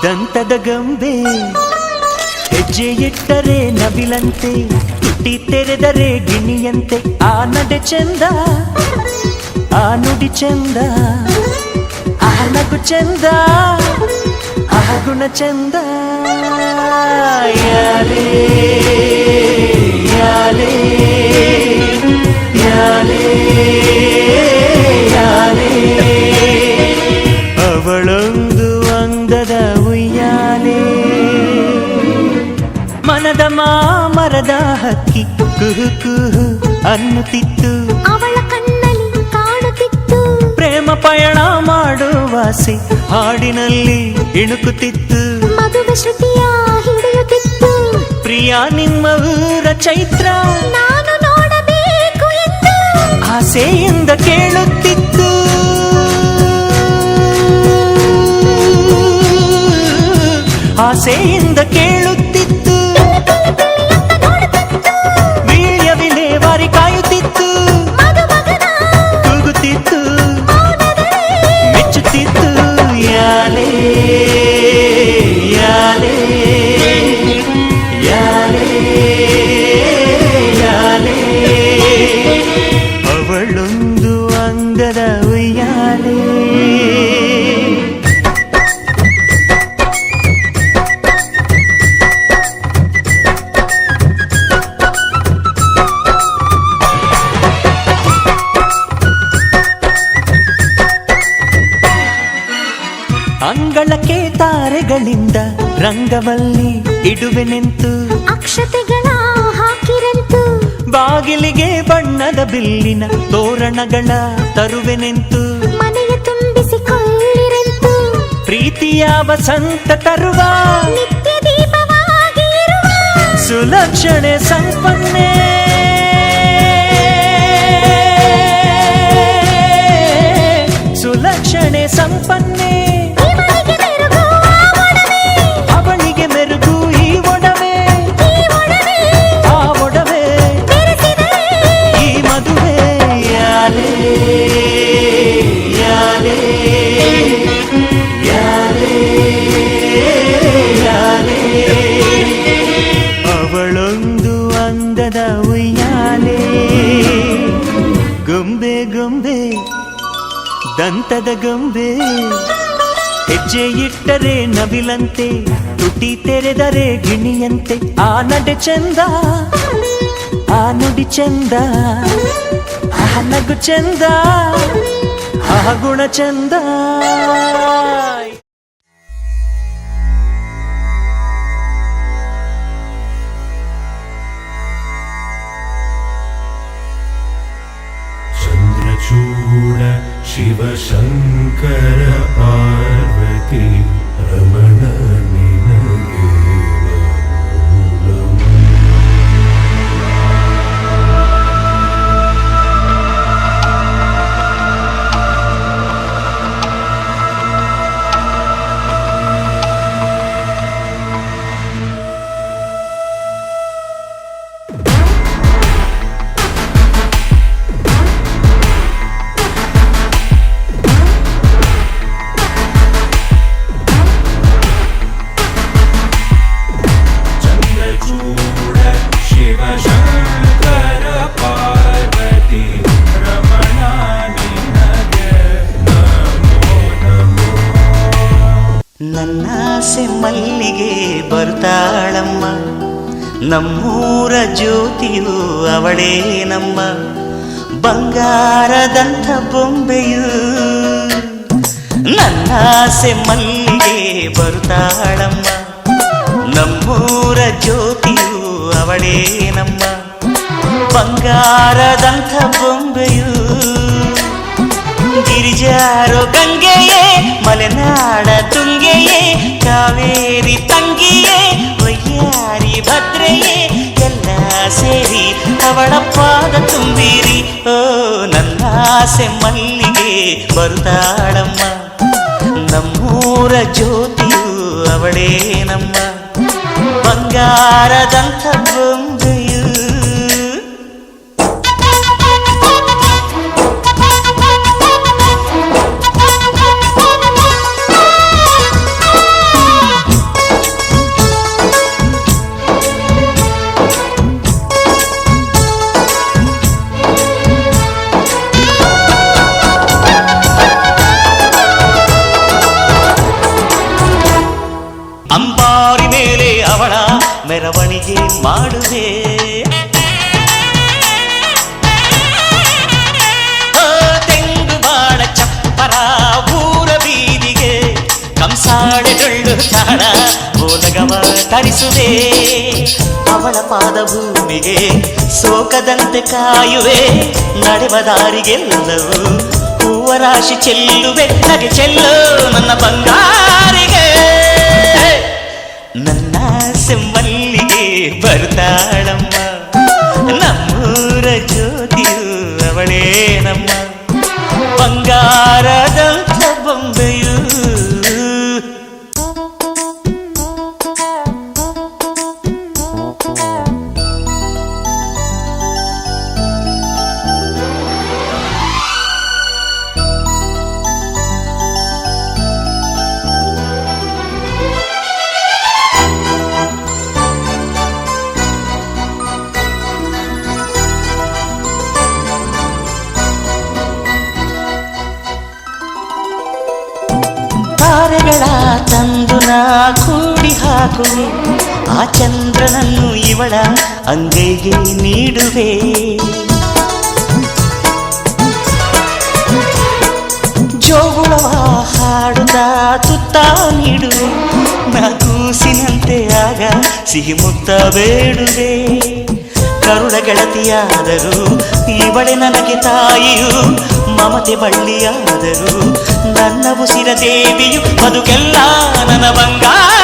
ದಂತದ ಗೊಂಬೆ ಹೆಜ್ಜೆ ಇಟ್ಟರೆ ನವಿಲಂತೆ, ತುಟಿ ತೆರೆದರೆ ಗಿಣಿಯಂತೆ. ಆ ನಡೆ ಚಂದ, ಆ ನುಡಿ ಚಂದ, ಆ ನಗು ಚಂದ, ಆ ಗುಣ ಚಂದ. ಯಾಲೇ ಯಾಲೇ ಯಾಲೇ ಯಾಲೇ, ಅವಳೊಂದು ಅಂದದ ಉಯ್ಯಾಲೆ. ಮನದ ಮಾಮರದ ಹಕ್ಕಿ ಕುಹು ಕುಹು ಅನ್ನುತ್ತಿತ್ತು, ಅವಳ ಕಣ್ಣಲ್ಲಿ ಕಾಣುತ್ತಿತ್ತು. ಪ್ರೇಮ ಪಯಣ ಮಾಡುವಾಸೆ ಹಾಡಿನಲ್ಲಿ ಇಣುಕುತ್ತಿತ್ತು. ಮದುವೆ ಶ್ರುತಿಯ ಹಿಡಿಯುತ್ತಿತ್ತು. ಪ್ರಿಯ ನಿಮ್ಮ ಊರ ಚೈತ್ರ ನಾನು ನೋಡಬೇಕು ಎಂದು ಆಸೆಯಿಂದ ಕೇಳುತ್ತಿತ್ತು. ಆಸೆಯಿಂದ ಕೇಳುತ್ತಿತ್ತು. ವೀಳ್ಯ ವಿಲೇವಾರಿ ಕಾಯುತ್ತಿತ್ತು. ಕೂಗುತ್ತಿತ್ತು, ಮೆಚ್ಚುತ್ತಿತ್ತು. ಯಾಲೇ ಯಾಲೇ ಯಾಲೇ ಯಾಲೇ, ಅವಳೊಂದು ಅಂಗದ ಉಯ್ಯಾಲೆ. ಅಂಗಳಕ್ಕೆ ತಾರೆಗಳಿಂದ ರಂಗವಲ್ಲಿ ಇಡುವೆನೆಂತು, ಅಕ್ಷತೆಗಳ ಹಾಕಿರಂತು. ಬಾಗಿಲಿಗೆ ಬಣ್ಣದ ಬಿಲ್ಲಿನ ತೋರಣಗಳ ತರುವೆನೆಂತು. ಮನೆಯ ತುಂಬಿಸಿಕೊಳ್ಳಿರಂತು. ಪ್ರೀತಿಯ ವಸಂತ ತರುವ ನಿತ್ಯ ದೀಪವಾಗಿ ಇರುವ ಸುಲಕ್ಷಣೆ ಸಂಪನ್ನೆ. ಸುಲಕ್ಷಣೆ ಸಂಪನ್ನೆ. ಇವಳಿಗೆ ಮೆರುಗು ಆ ಒಡವೆ, ಅವಳಿಗೆ ಮೆರುಗು ಈ ಒಡವೆ. ಈ ಒಡವೆ ಆ ಒಡವೆ ಬೆರೆಸಿದೆ ಈ ಮದುವೆ. ಯಾಲೇ ಯಾಲೇ ಯಾಲೇ ಯಾಲೇ, ಅವಳೊಂದು ಅಂದದ ಉಯ್ಯಾಲೆ. ಗೊಂಬೆ ಗೊಂಬೆ ದಂತದ ಗೊಂಬೆ ಹೆಜ್ಜೆ ಇಟ್ಟರೆ ನವಿಲಂತೆ, ತುಟಿ ತೆರೆದರೆ ಗಿಣಿಯಂತೆ. ಆ ನಡೆ ಚಂದ, ಆ ನುಡಿ ಚಂದ, ಆ ನಗು ಚಂದ, ಆ ಗುಣ ಚಂದ. ಚಂದ್ರಚೂಡ ಶಿವಶಂಕರ ಪಾರ್ವತಿ ರಮಣ ನಿನಗೆ ನಮೋ ನಮಃ. ನನ್ನಾಸೆ ಮಲ್ಲಿಗೆ ಬರ್ತಾಳಮ್ಮ, ನಮ್ಮೂರ ಜ್ಯೋತಿಯು ಅವಳೇ ನಮ್ಮ. ಬಂಗಾರದಂಥ ಬೊಂಬೆಯು ನನ್ನಾಸೆ ಮಲ್ಲಿಗೆ ಬರ್ತಾಳಮ್ಮ, ನಮ್ಮೂರ ಜ್ಯೋತಿಯು ಅವಳೇ ನಮ್ಮ. ಬಂಗಾರದಂಥ ಬೊಂಬೆಯು ಗಿರಿಜಾರೋ ಗಂಗೆಯೇ, ಮಲೆನಾಡ ತುಂಗೆಯೇ, ಕಾವೇರಿ ತಂಗಿಯೇ, ವಯ್ಯಾರಿ ಭದ್ರೆಯೇ, ಎಲ್ಲ ಸೇರಿ ಅವಳ ಪಾದ ತುಂಬಿರಿ. ಓ ನನ್ನಾಸೆ ಮಲ್ಲಿಗೆ ಬರುತ್ತಾಳಮ್ಮ, ನಮ್ಮೂರ ಜ್ಯೋತಿಯು ಅವಳೇ ನಮ್ಮ. ಬಂಗಾರದಂಥ ಬೊಂಬೆಯು ಅಂಬಾರಿ ಮೇಲೆ ಅವಳ ಮೆರವಣಿಗೆ ಮಾಡುವೆ. ತೆಂಗು ಬಾಳ ಚಪ್ಪರ ಊರ ಬೀದಿಗೆ ಕಂಸಾಳೆ ಡೊಳ್ಳು ತಾಳ ಓಲಗವ ತರಿಸುವೆ. ಅವಳ ಪಾದ ಭೂಮಿಗೆ ಸೋಕದಂತೆ ಕಾಯುವೆ. ನಡೆವ ದಾರಿಗೆಲ್ಲವೂ ಹೂವ ರಾಶಿ ಚೆಲ್ಲುವೆ. ನಗೆ ಚೆಲ್ಲು ನನ್ನ ಬಂಗಾರಿಗೆ. ನನ್ನ ಸೆಮ್ಮಲ್ಲಿಗೆ ಬರ್ತಾಳಮ್ಮ, ನಮ್ಮೂರ ಜ್ಯೋತಿಯು ಅವಳೇ ನಮ್ಮ. ಬಂಗಾರದಂಥ ಬೊಂಬೆಯು ತಾರೆಗಳ ತಂದು ನಾ ಕೂಡಿ ಹಾಕುವೆ. ಆ ಚಂದ್ರನನ್ನು ಇವಳ ಅಂಗೈಗೆ ನೀಡುವೆ. ಜೋಗುಳವ ಹಾಡುತ್ತಾ ತುತ್ತ ನೀಡುವೆ. ನಾ ಕೂಸಿನಂತೆ ಆಗ ಸಿಹಿ ಮುತ್ತ ಬೇಡುವೆ. ಕರುಳ ಗೆಳತಿಯಾದರೂ ಇವಳೆ ನನಗೆ ತಾಯಿಯು. ಮಮತೆ ಬಳ್ಳಿಯಾದರೂ ನನ್ನ ಉಸಿರ ದೇವಿಯು. ಬದುಕೆಲ್ಲ ನನ್ನ ಬಂಗಾರ.